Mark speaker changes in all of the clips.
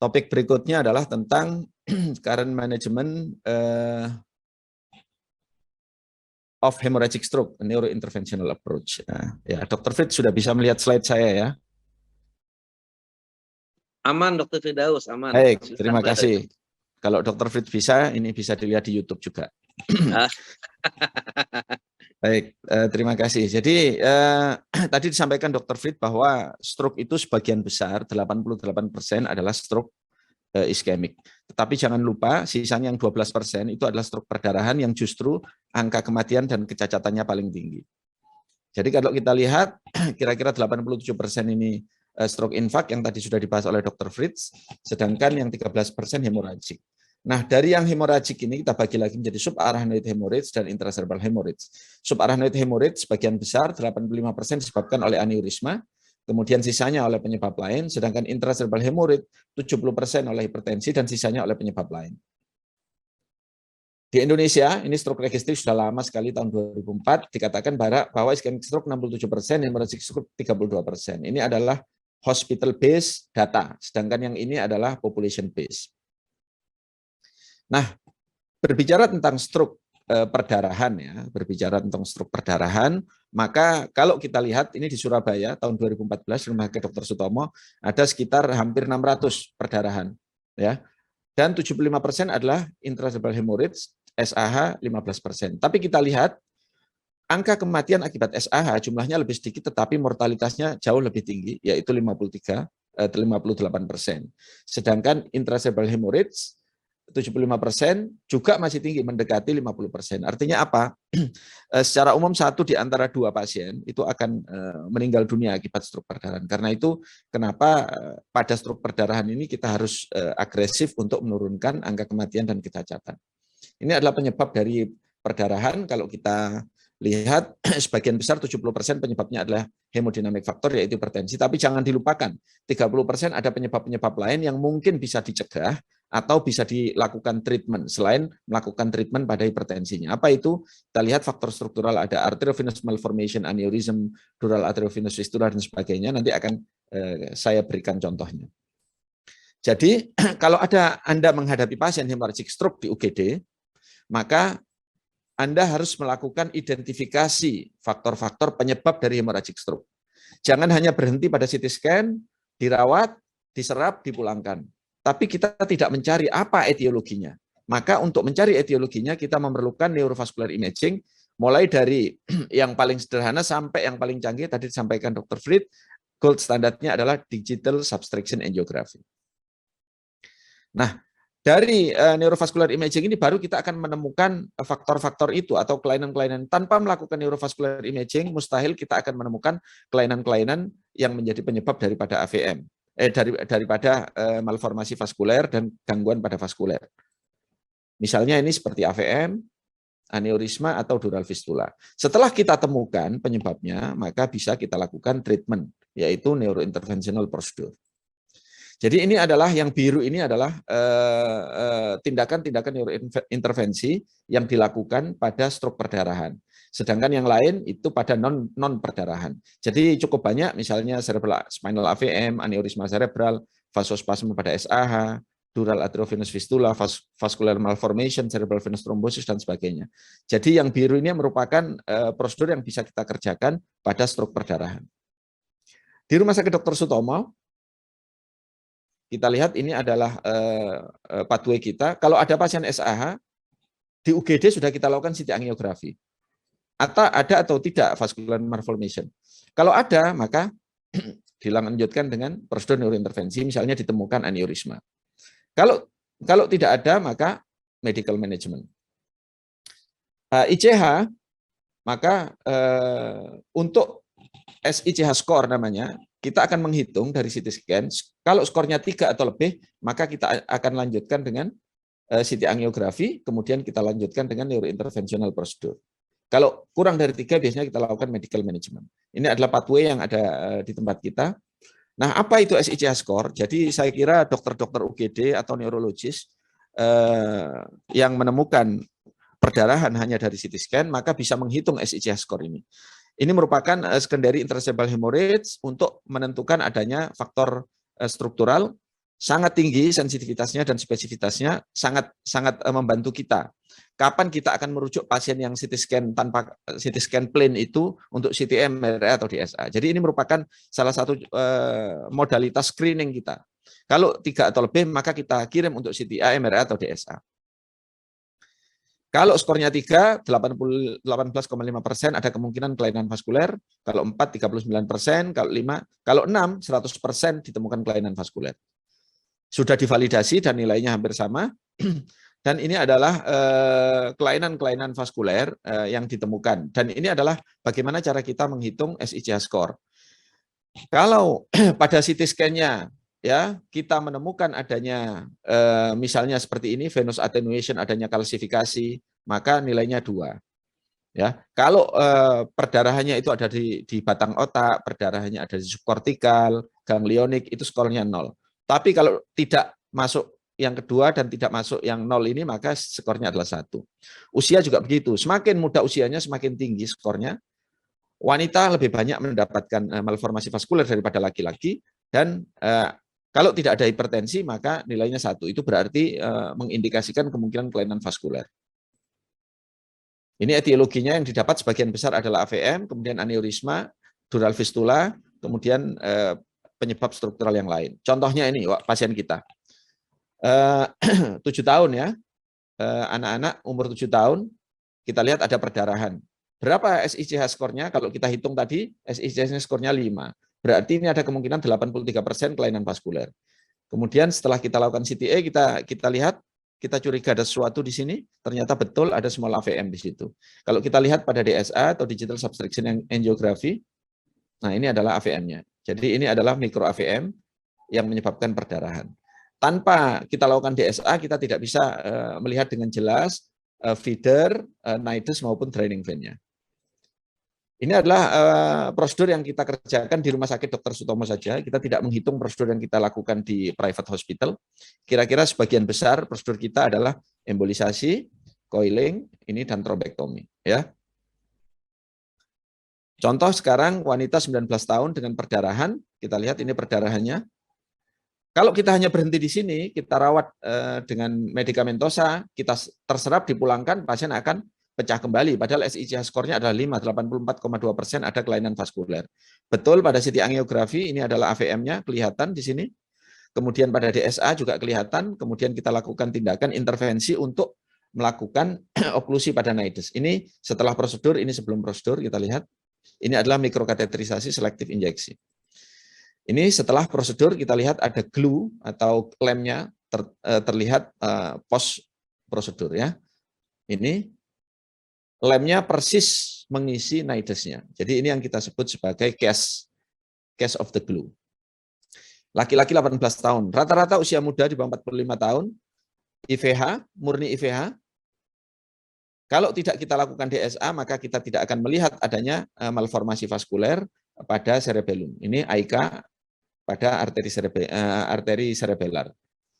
Speaker 1: Topik berikutnya adalah tentang current management of hemorrhagic stroke, neurointerventional approach. Nah, ya, Dr. Fritz sudah bisa melihat slide saya ya.
Speaker 2: Aman, Dr. Firdaus, aman.
Speaker 1: Baik, terima kasih. Kalau Dr. Fritz bisa, ini bisa dilihat di YouTube juga. Baik, terima kasih. Jadi tadi disampaikan Dr. Fritz bahwa stroke itu sebagian besar, 88% adalah stroke iskemik. Tetapi jangan lupa sisanya yang 12% itu adalah stroke perdarahan yang justru angka kematian dan kecacatannya paling tinggi. Jadi kalau kita lihat kira-kira 87% ini stroke infark yang tadi sudah dibahas oleh Dr. Fritz, sedangkan yang 13% hemorragik. Nah, dari yang hemorragik ini kita bagi lagi menjadi subarachnoid hemorrhage dan intracerebral hemorrhage. Subarachnoid hemorrhage sebagian besar 85% disebabkan oleh aneurisma, kemudian sisanya oleh penyebab lain, sedangkan intracerebral hemorrhage 70% oleh hipertensi dan sisanya oleh penyebab lain. Di Indonesia, ini stroke registry sudah lama sekali, tahun 2004, dikatakan bahwa ischemic stroke 67%, hemorrhagic stroke 32%. Ini adalah hospital based data, sedangkan yang ini adalah population based. Nah, berbicara tentang stroke perdarahan ya, maka kalau kita lihat ini di Surabaya tahun 2014 Rumah Sakit Dr. Sutomo ada sekitar hampir 600 perdarahan ya. Dan 75% adalah intracerebral hemorrhage, SAH 15%. Tapi kita lihat angka kematian akibat SAH jumlahnya lebih sedikit tetapi mortalitasnya jauh lebih tinggi yaitu 58%. Sedangkan intracerebral hemorrhage 75% juga masih tinggi, mendekati 50%. Artinya apa? Secara umum 1 di antara 2 pasien itu akan meninggal dunia akibat stroke perdarahan. Karena itu kenapa pada stroke perdarahan ini kita harus agresif untuk menurunkan angka kematian dan kecacatan. Ini adalah penyebab dari perdarahan. Kalau kita lihat sebagian besar 70% penyebabnya adalah hemodinamik faktor yaitu hipertensi. Tapi jangan dilupakan 30% ada penyebab-penyebab lain yang mungkin bisa dicegah atau bisa dilakukan treatment selain melakukan treatment pada hipertensinya. Apa itu? Kita lihat faktor struktural ada arteriovenous malformation, aneurysm, dural arteriovenous fistula dan sebagainya. Nanti akan saya berikan contohnya. Jadi kalau Anda menghadapi pasien hemorrhagic stroke di UGD, maka Anda harus melakukan identifikasi faktor-faktor penyebab dari hemorrhagic stroke. Jangan hanya berhenti pada CT scan, dirawat, diserap, dipulangkan. Tapi kita tidak mencari apa etiologinya. Maka untuk mencari etiologinya kita memerlukan neurovascular imaging, mulai dari yang paling sederhana sampai yang paling canggih, tadi disampaikan Dr. Fritz, gold standarnya adalah digital subtraction angiography. Nah, dari neurovascular imaging ini baru kita akan menemukan faktor-faktor itu atau kelainan-kelainan. Tanpa melakukan neurovascular imaging, mustahil kita akan menemukan kelainan-kelainan yang menjadi penyebab daripada AVM. Daripada malformasi vaskuler dan gangguan pada vaskuler. Misalnya ini seperti AVM, aneurisma, atau dural fistula. Setelah kita temukan penyebabnya, maka bisa kita lakukan treatment, yaitu neurointerventional procedure. Jadi ini adalah, yang biru ini adalah tindakan-tindakan neurointervensi yang dilakukan pada stroke perdarahan. Sedangkan yang lain itu pada non-perdarahan. Jadi cukup banyak, misalnya cerebral spinal AVM, aneurisma cerebral, vasospasme pada SAH, dural arteriovenous fistula, vascular malformation, cerebral venous thrombosis, dan sebagainya. Jadi yang biru ini merupakan prosedur yang bisa kita kerjakan pada stroke perdarahan. Di Rumah Sakit Dr. Sutomo, kita lihat ini adalah pathway kita. Kalau ada pasien SAH, di UGD sudah kita lakukan CT angiografi. Ada atau tidak vascular malformation. Kalau ada, maka dilanjutkan dengan prosedur neurointervensi, misalnya ditemukan aneurisma. Kalau tidak ada, maka medical management. ICH, maka untuk SICH score namanya, kita akan menghitung dari CT scan. Kalau skornya 3 atau lebih, maka kita akan lanjutkan dengan CT angiografi, kemudian kita lanjutkan dengan neurointerventional prosedur. Kalau kurang dari 3, biasanya kita lakukan medical management. Ini adalah pathway yang ada di tempat kita. Nah, apa itu SICH score? Jadi saya kira dokter-dokter UGD atau neurologis yang menemukan perdarahan hanya dari CT scan, maka bisa menghitung SICH score ini. Ini merupakan secondary intracerebral hemorrhage untuk menentukan adanya faktor struktural sangat tinggi sensitivitasnya dan spesifitasnya, sangat membantu kita. Kapan kita akan merujuk pasien yang CT scan tanpa CT scan plain itu untuk CT MRI atau DSA. Jadi ini merupakan salah satu modalitas screening kita. Kalau 3 atau lebih maka kita kirim untuk CT MRI atau DSA. Kalau skornya 3, 18,5% ada kemungkinan kelainan vaskuler. Kalau 4, 39%. Kalau 5, kalau 6, 100% ditemukan kelainan vaskuler. Sudah divalidasi dan nilainya hampir sama. Dan ini adalah kelainan-kelainan vaskuler yang ditemukan. Dan ini adalah bagaimana cara kita menghitung SICH score. Kalau pada CT scan-nya ya kita menemukan adanya misalnya seperti ini venous attenuation, adanya kalsifikasi, maka nilainya 2. Ya, kalau perdarahannya itu ada di batang otak, perdarahannya ada di subkortikal, ganglionik, itu skornya 0. Tapi kalau tidak masuk yang kedua dan tidak masuk yang 0 ini, maka skornya adalah 1. Usia juga begitu. Semakin muda usianya, semakin tinggi skornya. Wanita lebih banyak mendapatkan malformasi vaskuler daripada laki-laki. Dan kalau tidak ada hipertensi, maka nilainya 1. Itu berarti mengindikasikan kemungkinan kelainan vaskuler. Ini etiologinya yang didapat sebagian besar adalah AVM, kemudian aneurisma, dural fistula, kemudian penyebab struktural yang lain. Contohnya ini, pasien kita. 7 tahun ya, anak-anak umur 7 tahun, kita lihat ada perdarahan. Berapa SICH skornya? Kalau kita hitung tadi, SICH skornya 5. Berarti ini ada kemungkinan 83% kelainan vaskuler. Kemudian setelah kita lakukan CTA, kita lihat, kita curiga ada sesuatu di sini, ternyata betul ada small AVM di situ. Kalau kita lihat pada DSA atau digital subtraction angiography, nah ini adalah AVM-nya. Jadi ini adalah mikro AVM yang menyebabkan perdarahan. Tanpa kita lakukan DSA, kita tidak bisa melihat dengan jelas feeder, nidus maupun draining vein-nya. Ini adalah prosedur yang kita kerjakan di Rumah Sakit Dr. Sutomo saja. Kita tidak menghitung prosedur yang kita lakukan di private hospital. Kira-kira sebagian besar prosedur kita adalah embolisasi, coiling, ini dan trombektomi. Ya. Contoh sekarang wanita 19 tahun dengan perdarahan. Kita lihat ini perdarahannya. Kalau kita hanya berhenti di sini, kita rawat dengan medikamentosa, kita terserap, dipulangkan, pasien akan pecah kembali. Padahal SICH skornya adalah 5, 84,2% ada kelainan vaskuler. Betul pada CT angiografi, ini adalah AVM-nya, kelihatan di sini. Kemudian pada DSA juga kelihatan, kemudian kita lakukan tindakan intervensi untuk melakukan oklusi pada nidus. Ini setelah prosedur, ini sebelum prosedur, kita lihat. Ini adalah mikrokateterisasi selektif injeksi. Ini setelah prosedur kita lihat ada glue atau lemnya terlihat post prosedur ya. Ini lemnya persis mengisi nidusnya. Jadi ini yang kita sebut sebagai case of the glue. Laki-laki 18 tahun, rata-rata usia muda di bawah 45 tahun, IVH, murni IVH. Kalau tidak kita lakukan DSA, maka kita tidak akan melihat adanya malformasi vaskuler pada cerebellum. Ini AIK pada arteri cerebellar.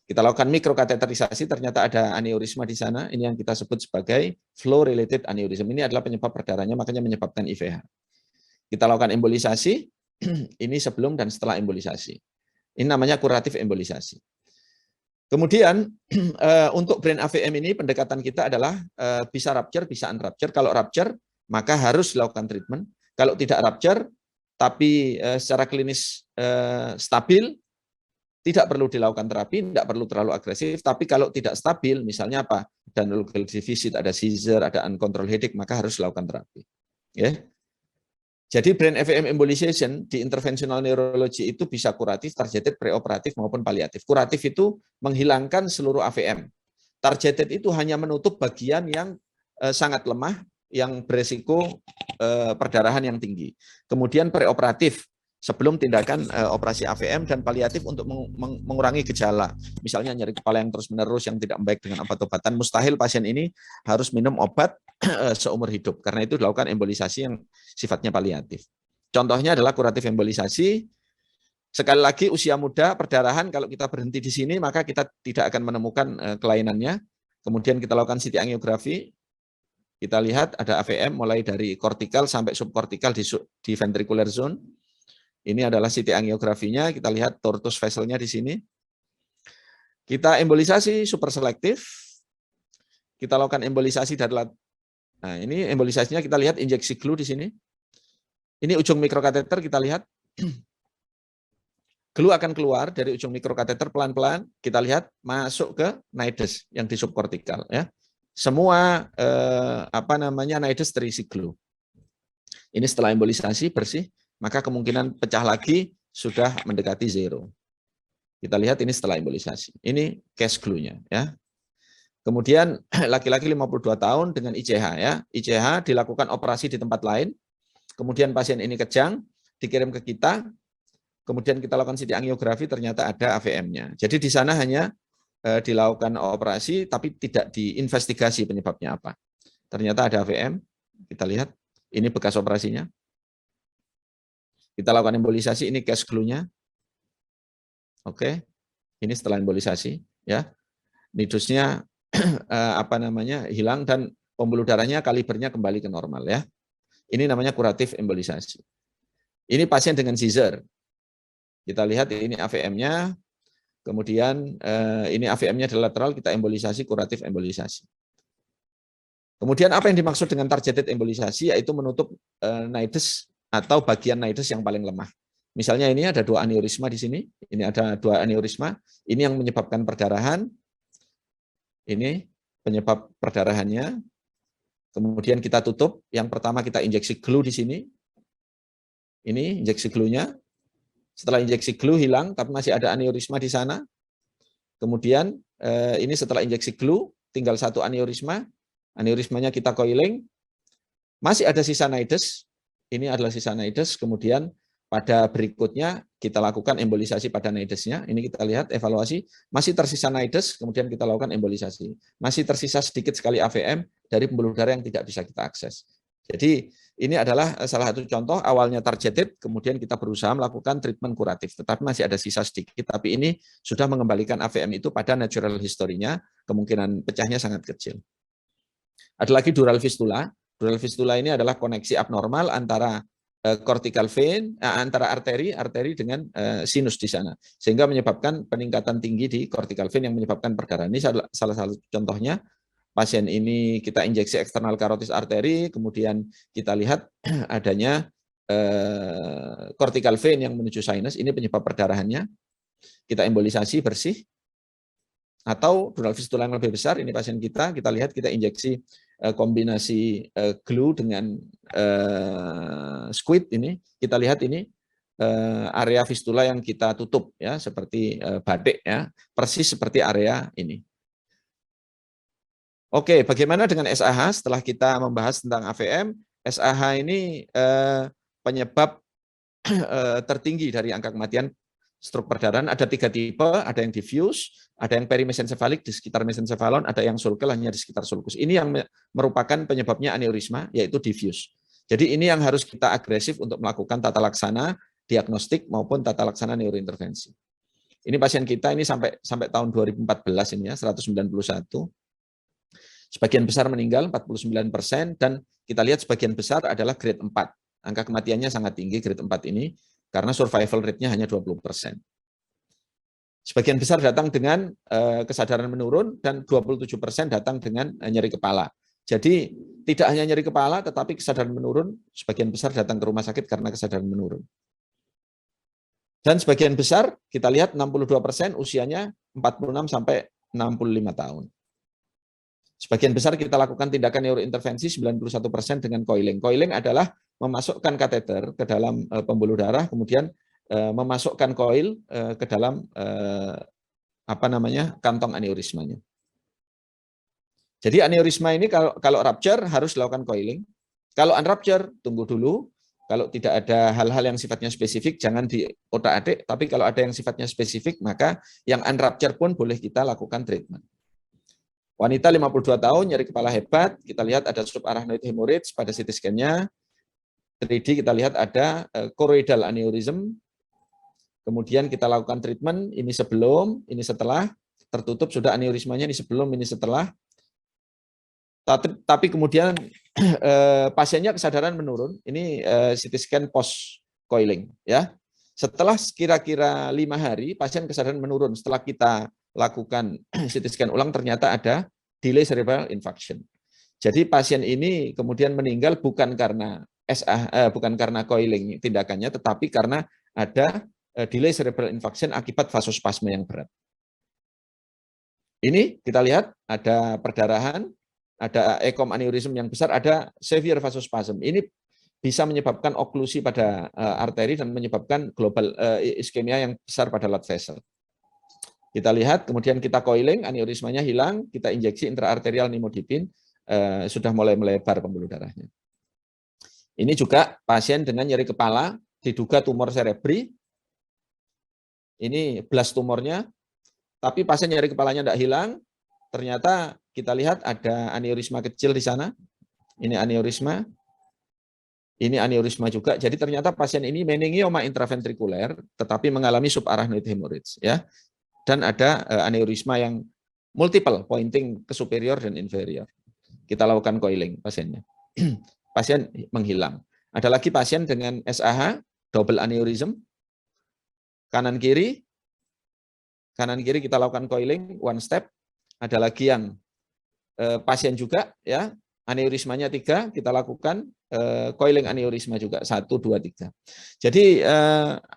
Speaker 1: Kita lakukan mikrokateterisasi, ternyata ada aneurisma di sana. Ini yang kita sebut sebagai flow-related aneurysm. Ini adalah penyebab perdarahannya, makanya menyebabkan IVH. Kita lakukan embolisasi, ini sebelum dan setelah embolisasi. Ini namanya kuratif embolisasi. Kemudian untuk brain AVM ini pendekatan kita adalah bisa rupture, bisa unrupture. Kalau rupture, maka harus dilakukan treatment. Kalau tidak rupture, tapi secara klinis stabil, tidak perlu dilakukan terapi, tidak perlu terlalu agresif. Tapi kalau tidak stabil, misalnya apa? Ada neurological deficit, ada seizure, ada uncontrolled headache, maka harus dilakukan terapi. Ya. Jadi brain AVM embolization di interventional neurology itu bisa kuratif, targeted, preoperatif maupun paliatif. Kuratif itu menghilangkan seluruh AVM. Targeted itu hanya menutup bagian yang sangat lemah, yang beresiko perdarahan yang tinggi. Kemudian preoperatif sebelum tindakan operasi AVM, dan paliatif untuk mengurangi gejala. Misalnya nyeri kepala yang terus-menerus yang tidak baik dengan obat-obatan, mustahil pasien ini harus minum obat seumur hidup. Karena itu dilakukan embolisasi yang sifatnya paliatif. Contohnya adalah kuratif embolisasi. Sekali lagi usia muda, perdarahan, kalau kita berhenti di sini maka kita tidak akan menemukan kelainannya. Kemudian kita lakukan CT angiografi. Kita lihat ada AVM mulai dari kortikal sampai subkortikal di ventricular zone. Ini adalah CT angiografinya, kita lihat tortus vesselnya di sini. Kita embolisasi super selektif. Kita lakukan embolisasi darurat. Nah, ini embolisasinya kita lihat injeksi glue di sini. Ini ujung mikrokateter kita lihat. Glue akan keluar dari ujung mikrokateter pelan-pelan. Kita lihat masuk ke nidus yang di subkortikal ya. Semua nidus terisi glue. Ini setelah embolisasi bersih, maka kemungkinan pecah lagi sudah mendekati zero. Kita lihat ini setelah embolisasi. Ini case glue-nya ya. Kemudian laki-laki 52 tahun dengan ICH ya. ICH dilakukan operasi di tempat lain. Kemudian pasien ini kejang, dikirim ke kita. Kemudian kita lakukan CT angiografi, ternyata ada AVM-nya. Jadi di sana hanya dilakukan operasi tapi tidak diinvestigasi penyebabnya apa. Ternyata ada AVM. Kita lihat ini bekas operasinya. Kita lakukan embolisasi, ini case glue-nya. Oke, ini setelah embolisasi ya, nidusnya hilang dan pembuluh darahnya kalibernya kembali ke normal ya. Ini namanya kuratif embolisasi. Ini pasien dengan seizure. Kita lihat ini AVM-nya, kemudian ini AVM-nya adalah lateral, kita embolisasi, kuratif embolisasi. Kemudian apa yang dimaksud dengan targeted embolisasi, yaitu menutup nidus atau bagian nidus yang paling lemah. Misalnya ini ada 2 aneurisma di sini, ini ada 2 aneurisma, ini yang menyebabkan perdarahan, ini penyebab perdarahannya, kemudian kita tutup, yang pertama kita injeksi glue di sini, ini injeksi glue-nya, setelah injeksi glue hilang, tapi masih ada aneurisma di sana, kemudian ini setelah injeksi glue, tinggal 1 aneurisma, aneurismanya kita coiling, masih ada sisa nidus, ini adalah sisa nidus, kemudian pada berikutnya kita lakukan embolisasi pada nidusnya. Ini kita lihat evaluasi, masih tersisa nidus, kemudian kita lakukan embolisasi. Masih tersisa sedikit sekali AVM dari pembuluh darah yang tidak bisa kita akses. Jadi ini adalah salah satu contoh, awalnya targeted, kemudian kita berusaha melakukan treatment kuratif. Tetapi masih ada sisa sedikit, tapi ini sudah mengembalikan AVM itu pada natural history-nya, kemungkinan pecahnya sangat kecil. Ada lagi dural fistula. Dural fistula ini adalah koneksi abnormal antara cortical vein, antara arteri dengan sinus di sana, sehingga menyebabkan peningkatan tinggi di cortical vein yang menyebabkan perdarahan. Ini salah satu contohnya. Pasien ini kita injeksi eksternal karotis arteri, kemudian kita lihat adanya cortical vein yang menuju sinus, ini penyebab perdarahannya. Kita embolisasi bersih, atau dural fistula yang lebih besar, ini pasien kita lihat kita injeksi kombinasi glue dengan squid, ini kita lihat ini area fistula yang kita tutup ya, seperti badik ya, persis seperti area ini. Oke, bagaimana dengan SAH? Setelah kita membahas tentang AVM, SAH ini penyebab tertinggi dari angka kematian stroke perdarahan. Ada 3 tipe, ada yang diffuse, ada yang perimesencefalik di sekitar mesencephalon, ada yang sulcal hanya di sekitar sulcus. Ini yang merupakan penyebabnya aneurisma, yaitu diffuse. Jadi ini yang harus kita agresif untuk melakukan tata laksana diagnostik maupun tata laksana neurointervensi. Ini pasien kita ini sampai tahun 2014 ini ya, 191. Sebagian besar meninggal, 49%, dan kita lihat sebagian besar adalah grade 4. Angka kematiannya sangat tinggi grade 4 ini, karena survival rate-nya hanya 20%. Sebagian besar datang dengan kesadaran menurun, dan 27% datang dengan nyeri kepala. Jadi tidak hanya nyeri kepala, tetapi kesadaran menurun, sebagian besar datang ke rumah sakit karena kesadaran menurun. Dan sebagian besar, kita lihat 62% usianya 46 sampai 65 tahun. Sebagian besar kita lakukan tindakan neurointervensi 91% dengan coiling. Coiling adalah memasukkan kateter ke dalam pembuluh darah, kemudian memasukkan coil ke dalam kantong aneurismanya. Jadi aneurisma ini kalau rupture harus dilakukan coiling. Kalau unrupture tunggu dulu. Kalau tidak ada hal-hal yang sifatnya spesifik jangan diotak-atik, tapi kalau ada yang sifatnya spesifik maka yang unrupture pun boleh kita lakukan treatment. Wanita 52 tahun, nyeri kepala hebat, kita lihat ada subarachnoid hemorrhage pada CT scan-nya. 3D kita lihat ada choroidal aneurysm. Kemudian kita lakukan treatment, ini sebelum, ini setelah, tertutup sudah aneurismanya, ini sebelum, ini setelah. Tapi kemudian pasiennya kesadaran menurun, ini CT scan post coiling ya. Setelah kira-kira 5 hari pasien kesadaran menurun setelah kita lakukan CT scan ulang ternyata ada delay cerebral infarction. Jadi pasien ini kemudian meninggal bukan karena bukan karena coiling tindakannya, tetapi karena ada delay cerebral infarction akibat vasospasme yang berat. Ini kita lihat ada perdarahan, ada ekom aneurism yang besar, ada severe vasospasm. Ini bisa menyebabkan oklusi pada arteri dan menyebabkan global iskemia yang besar pada blood vessel. Kita lihat, kemudian kita coiling, aneurismanya hilang, kita injeksi intraarterial nimodipin, sudah mulai melebar pembuluh darahnya. Ini juga pasien dengan nyeri kepala, diduga tumor cerebri. Ini blast tumornya, tapi pasien nyeri kepalanya tidak hilang. Ternyata kita lihat ada aneurisma kecil di sana. Ini aneurisma. Ini aneurisma juga. Jadi ternyata pasien ini meningioma intraventrikuler, tetapi mengalami subarachnoid hemorrhage, ya. Dan ada aneurisma yang multiple, pointing ke superior dan inferior. Kita lakukan coiling pasiennya. Pasien menghilang. Ada lagi pasien dengan SAH, double aneurism, kanan kiri kita lakukan coiling, one step. Ada lagi yang pasien juga, ya, aneurismanya 3, kita lakukan coiling aneurisma juga 1, 2, 3. Jadi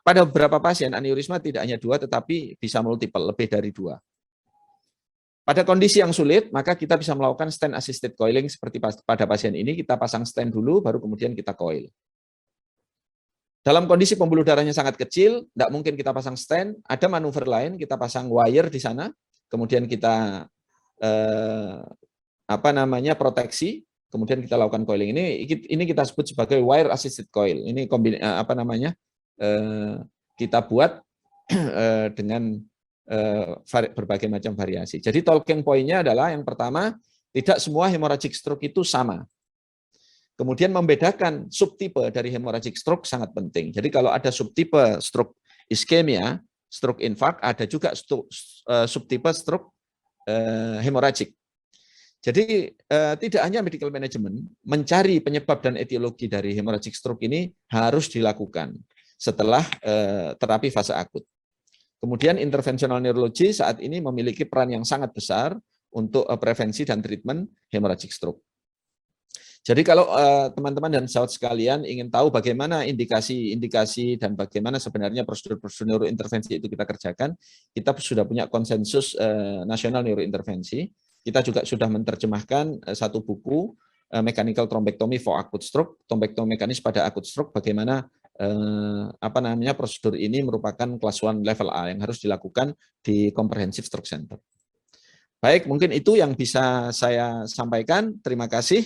Speaker 1: pada beberapa pasien aneurisma tidak hanya 2, tetapi bisa multiple, lebih dari 2. Pada kondisi yang sulit, maka kita bisa melakukan stent assisted coiling seperti pada pasien ini, kita pasang stent dulu, baru kemudian kita coil. Dalam kondisi pembuluh darahnya sangat kecil, tidak mungkin kita pasang stent, ada manuver lain, kita pasang wire di sana, kemudian kita proteksi, kemudian kita lakukan coiling. Ini kita sebut sebagai wire assisted coil. Ini kita buat dengan berbagai macam variasi. Jadi talking point-nya adalah yang pertama, tidak semua hemorrhagic stroke itu sama. Kemudian membedakan subtipe dari hemorrhagic stroke sangat penting. Jadi kalau ada subtipe stroke iskemia, stroke infark, ada juga subtipe stroke hemorrhagic. Jadi tidak hanya medical management, mencari penyebab dan etiologi dari hemorrhagic stroke ini harus dilakukan setelah terapi fase akut. Kemudian interventional neurology saat ini memiliki peran yang sangat besar untuk prevensi dan treatment hemorrhagic stroke. Jadi kalau teman-teman dan sahabat sekalian ingin tahu bagaimana indikasi dan bagaimana sebenarnya prosedur-prosedur neurointervensi itu kita kerjakan, kita sudah punya konsensus nasional neurointervensi. Kita juga sudah menerjemahkan satu buku Mechanical Thrombectomy for Acute Stroke, trombektomi mekanis pada acute stroke, bagaimana prosedur ini merupakan kelas 1 level A yang harus dilakukan di Comprehensive Stroke Center. Baik, mungkin itu yang bisa saya sampaikan. Terima kasih.